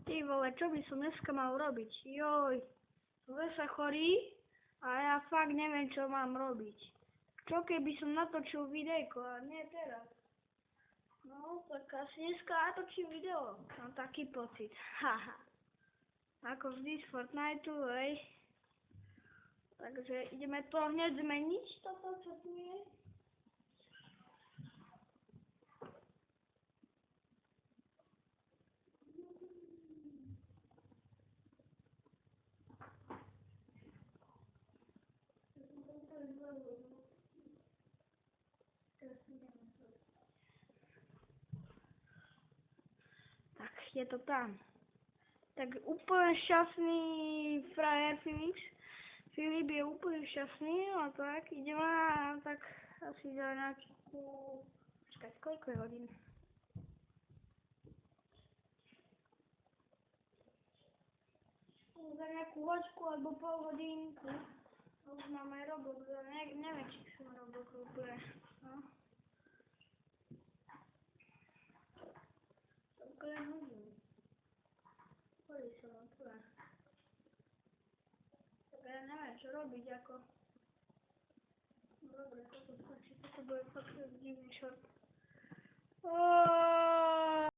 Ty vole, čo by som dneska mal robiť? Joj, sa chorý a ja fakt neviem, čo mám robiť. Čo keby som natočil videjko, a nie teraz? No, tak asi dneska natočím video. Mám taký pocit. Haha. Ako vždy z Fortniteu, hej. Takže ideme to hneď zmeniť, toto, čo tu je. Tak, je to tam. Tak úplne šťastný frajer Filip je úplne šťastný, a tak ideme a tak asi za nejakú... Počkaj, koľko je hodín? Za nejakú hoďku alebo pol hodinku. Už máme Roblox, neviem, či som Roblox úplne. No. Úplne hodinu. Chodí som úplne. Tak ja neviem, čo robiť, ako... Dobre, toto stačí, toto bude fakt divný šort.